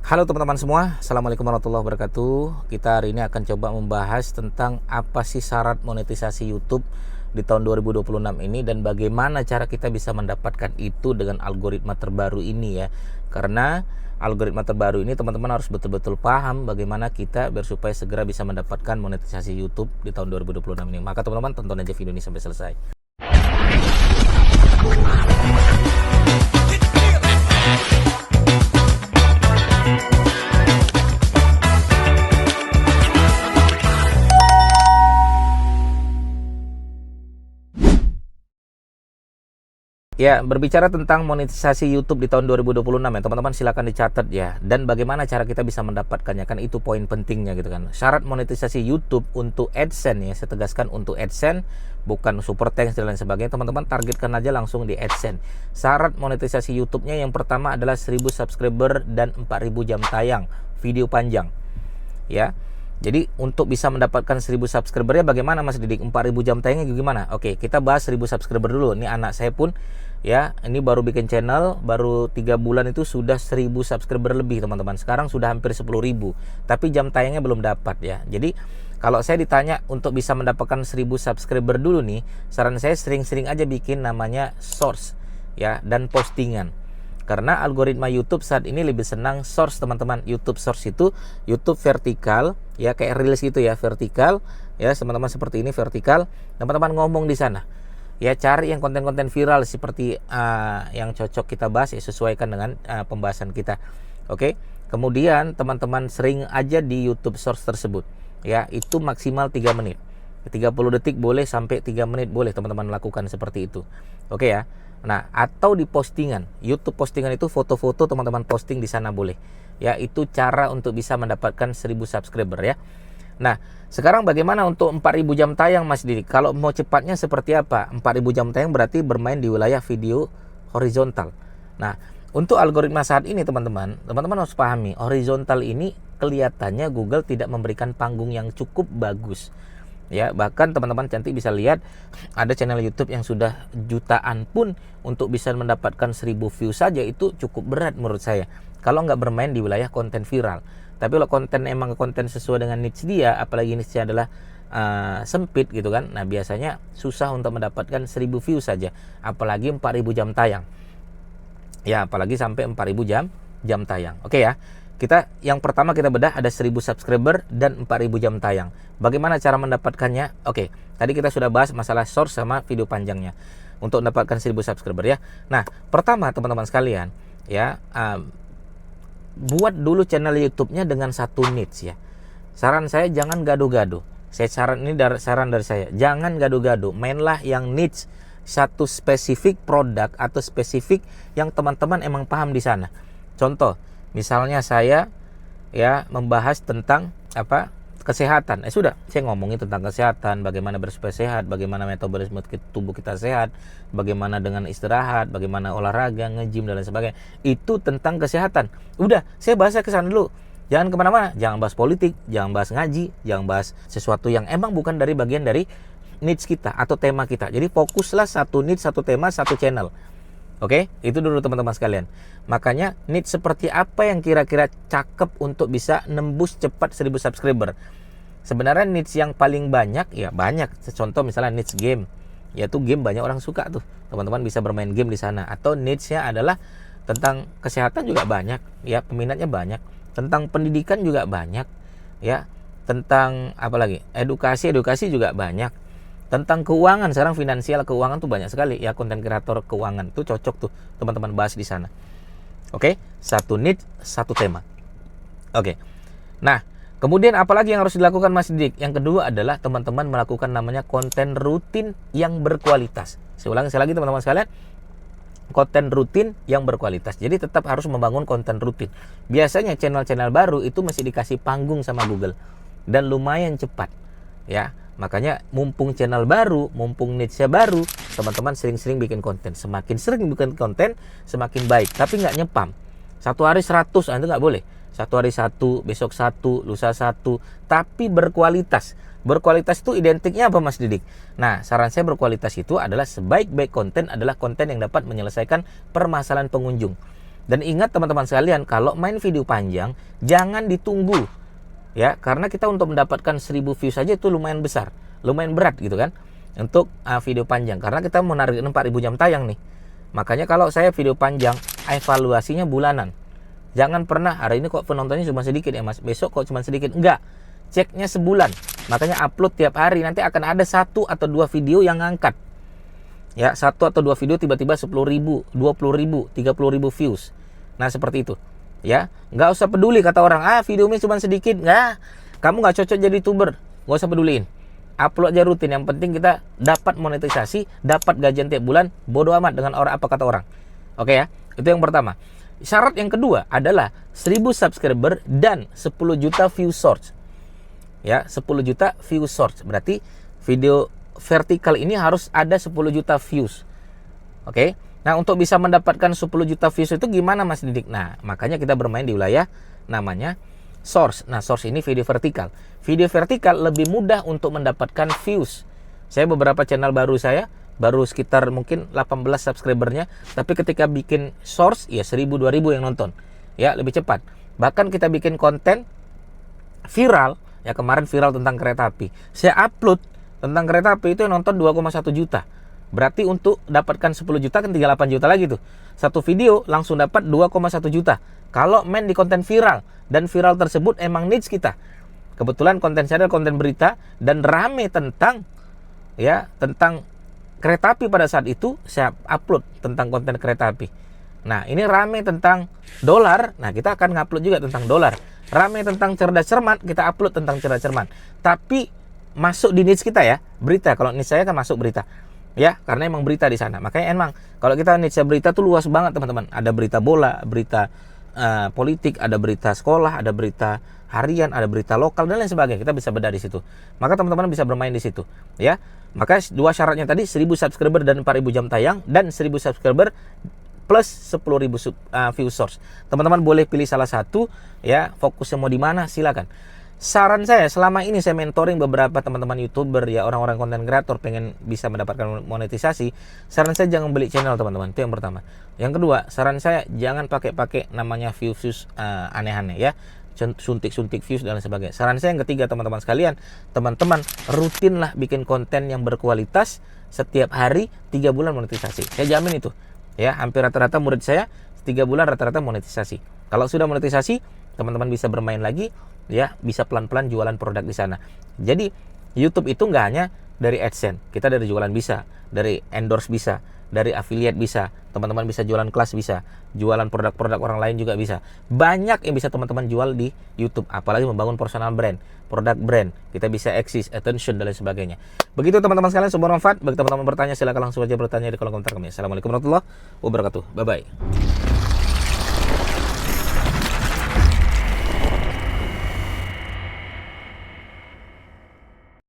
Halo teman-teman semua, Assalamualaikum warahmatullahi wabarakatuh. Kita hari ini akan coba membahas tentang apa sih syarat monetisasi YouTube di tahun 2026 ini dan bagaimana cara kita bisa mendapatkan itu dengan algoritma terbaru ini ya. Karena algoritma terbaru ini teman-teman harus betul-betul paham bagaimana kita biar supaya segera bisa mendapatkan monetisasi YouTube di tahun 2026 ini. Maka teman-teman tonton aja video ini sampai selesai. Ya, berbicara tentang monetisasi YouTube di tahun 2026 ya, teman-teman silakan dicatat ya. Dan bagaimana cara kita bisa mendapatkannya, kan itu poin pentingnya gitu kan. Syarat monetisasi YouTube untuk AdSense ya, saya tegaskan untuk AdSense, bukan super thanks dan lain sebagainya. Teman-teman targetkan aja langsung di AdSense. Syarat monetisasi YouTube-nya yang pertama adalah 1000 subscriber dan 4000 jam tayang video panjang. Ya. Jadi untuk bisa mendapatkan 1000 subscriber ya bagaimana Mas Didik? 4000 jam tayangnya gimana? Oke, kita bahas 1000 subscriber dulu. Ini anak saya pun ya, ini baru bikin channel, baru 3 bulan itu sudah 1000 subscriber lebih teman-teman. Sekarang sudah hampir 10.000, tapi jam tayangnya belum dapat ya. Jadi kalau saya ditanya untuk bisa mendapatkan 1000 subscriber dulu nih, saran saya sering-sering aja bikin namanya source ya dan postingan. Karena algoritma YouTube saat ini lebih senang source teman-teman. YouTube source itu YouTube vertikal ya, kayak reels gitu ya, vertikal ya, teman-teman seperti ini vertikal. Teman-teman ngomong di sana. Ya cari yang konten-konten viral seperti yang cocok kita bahas ya, sesuaikan dengan pembahasan kita. Oke. Kemudian teman-teman sering aja di YouTube source tersebut. Ya, itu maksimal 3 menit. 30 detik boleh sampai 3 menit boleh teman-teman lakukan seperti itu. Oke ya. Nah, atau di postingan. YouTube postingan itu foto-foto teman-teman posting di sana boleh. Ya, itu cara untuk bisa mendapatkan 1000 subscriber ya. Nah, sekarang bagaimana untuk 4000 jam tayang Mas Didi? Kalau mau cepatnya seperti apa? 4000 jam tayang berarti bermain di wilayah video horizontal. Nah, untuk algoritma saat ini teman-teman harus pahami, horizontal ini kelihatannya Google tidak memberikan panggung yang cukup bagus. Ya, bahkan teman-teman cantik bisa lihat ada channel YouTube yang sudah jutaan pun untuk bisa mendapatkan 1000 view saja itu cukup berat menurut saya. Kalau nggak bermain di wilayah konten viral. Tapi kalau konten emang konten sesuai dengan niche dia, apalagi niche-nya adalah sempit gitu kan. Nah, biasanya susah untuk mendapatkan 1000 view saja, apalagi 4000 jam tayang. Ya, apalagi sampai 4000 jam tayang. Oke ya. Yang pertama kita bedah ada 1000 subscriber dan 4000 jam tayang. Bagaimana cara mendapatkannya? Oke, tadi kita sudah bahas masalah source sama video panjangnya untuk mendapatkan 1000 subscriber ya. Nah, pertama teman-teman sekalian ya, buat dulu channel YouTube-nya dengan satu niche ya. Saran saya jangan gaduh-gaduh. Saran dari saya, jangan gaduh-gaduh. Mainlah yang niche, satu spesifik produk atau spesifik yang teman-teman emang paham di sana. Contoh, misalnya saya ya membahas tentang kesehatan. Sudah, saya ngomongin tentang kesehatan, bagaimana bersupaya sehat, bagaimana metabolisme tubuh kita sehat, bagaimana dengan istirahat, bagaimana olahraga, nge-gym dan lain sebagainya. Itu tentang kesehatan. Udah, saya bahasnya ke sana dulu. Jangan kemana-mana, jangan bahas politik, jangan bahas ngaji, jangan bahas sesuatu yang emang bukan dari bagian dari niche kita atau tema kita. Jadi fokuslah satu niche, satu tema, satu channel. Oke, itu dulu teman-teman sekalian. Makanya niche seperti apa yang kira-kira cakep untuk bisa nembus cepat 1000 subscriber. Sebenarnya niche yang paling banyak ya banyak. Contoh misalnya niche game. Yaitu game banyak orang suka tuh. Teman-teman bisa bermain game di sana. Atau niche-nya adalah tentang kesehatan juga banyak. Ya, peminatnya banyak. Tentang pendidikan juga banyak. Ya, tentang apalagi? Edukasi juga banyak. Tentang keuangan, sekarang finansial keuangan tuh banyak sekali ya, konten kreator keuangan tuh cocok tuh teman-teman bahas di sana. Oke, satu niche, satu tema. Oke. Nah, kemudian apalagi yang harus dilakukan Mas Didik? Yang kedua adalah teman-teman melakukan namanya konten rutin yang berkualitas. Saya ulangi sekali lagi teman-teman sekalian, konten rutin yang berkualitas. Jadi tetap harus membangun konten rutin. Biasanya channel-channel baru itu masih dikasih panggung sama Google dan lumayan cepat. Ya. Makanya mumpung channel baru, mumpung niche baru, teman-teman sering-sering bikin konten. Semakin sering bikin konten, semakin baik. Tapi nggak nyepam. Satu hari 100, itu nggak boleh. Satu hari 1, besok 1, lusa 1. Tapi berkualitas. Berkualitas itu identiknya apa Mas Didik? Nah, saran saya berkualitas itu adalah sebaik-baik konten adalah konten yang dapat menyelesaikan permasalahan pengunjung. Dan ingat teman-teman sekalian, kalau main video panjang jangan ditunggu ya, karena kita untuk mendapatkan 1000 views saja itu lumayan besar, lumayan berat gitu kan untuk video panjang, karena kita mau nargetin 4000 jam tayang nih. Makanya kalau saya video panjang evaluasinya bulanan. Jangan pernah hari ini kok penontonnya cuma sedikit ya mas, besok kok cuma sedikit, enggak, ceknya sebulan. Makanya upload tiap hari, nanti akan ada 1 atau 2 video yang ngangkat ya, 1 atau 2 video tiba-tiba 10.000, 20.000, 30.000 views. Nah seperti itu ya, nggak usah peduli kata orang, videonya cuma sedikit, nggak, kamu nggak cocok jadi YouTuber, nggak usah peduliin, upload aja rutin. Yang penting kita dapat monetisasi, dapat gajian tiap bulan, bodo amat dengan orang apa kata orang. Oke ya, itu yang pertama. Syarat yang kedua adalah 1000 subscriber dan 10 juta view source ya, 10 juta view source berarti video vertikal ini harus ada 10 juta views. Oke. Nah, untuk bisa mendapatkan 10 juta views itu gimana Mas Didik? Nah, makanya kita bermain di wilayah namanya source. Nah, source ini video vertikal. Video vertikal lebih mudah untuk mendapatkan views. Saya beberapa channel baru baru sekitar mungkin 18 subscribernya, tapi ketika bikin source ya 1000-2000 yang nonton. Ya, lebih cepat. Bahkan kita bikin konten viral, ya kemarin viral tentang kereta api. Saya upload tentang kereta api itu yang nonton 2,1 juta. Berarti untuk dapatkan 10 juta kan 38 juta lagi tuh. Satu video langsung dapat 2,1 juta. Kalau main di konten viral, dan viral tersebut emang niche kita. Kebetulan konten saya adalah konten berita dan rame tentang kereta api pada saat itu. Saya upload tentang konten kereta api. Nah, ini rame tentang dolar. Nah, kita akan ngupload juga tentang dolar. Rame tentang cerdas cermat, kita upload tentang cerdas cermat. Tapi masuk di niche kita ya, berita. Kalau niche saya kan masuk berita. Ya, karena emang berita di sana. Makanya emang kalau kita niche berita tuh luas banget teman-teman. Ada berita bola, berita politik, ada berita sekolah, ada berita harian, ada berita lokal dan lain sebagainya. Kita bisa bedah di situ. Maka teman-teman bisa bermain di situ, ya. Maka dua syaratnya tadi 1000 subscriber dan 4000 jam tayang, dan 1000 subscriber plus 10.000 view source. Teman-teman boleh pilih salah satu ya, fokusnya mau di mana silakan. Saran saya, selama ini saya mentoring beberapa teman-teman YouTuber ya, orang-orang konten kreator pengen bisa mendapatkan monetisasi. Saran saya jangan beli channel teman-teman, itu yang pertama. Yang kedua, saran saya jangan pakai namanya views aneh-aneh ya, suntik-suntik views dan lain sebagainya. Saran saya yang ketiga teman-teman sekalian, teman-teman rutinlah bikin konten yang berkualitas setiap hari, 3 bulan monetisasi. Saya jamin itu. Ya, hampir rata-rata murid saya 3 bulan rata-rata monetisasi. Kalau sudah monetisasi, teman-teman bisa bermain lagi, ya, bisa pelan-pelan jualan produk di sana. Jadi YouTube itu nggak hanya dari AdSense, kita dari jualan bisa, dari endorse bisa, dari affiliate bisa, teman-teman bisa jualan kelas bisa, jualan produk-produk orang lain juga bisa. Banyak yang bisa teman-teman jual di YouTube, apalagi membangun personal brand, produk brand, kita bisa eksis, attention dan lain sebagainya. Begitu teman-teman sekalian, semoga bermanfaat. Bagi teman-teman bertanya, silakan langsung aja bertanya di kolom komentar kami. Assalamualaikum warahmatullahi wabarakatuh. Bye bye.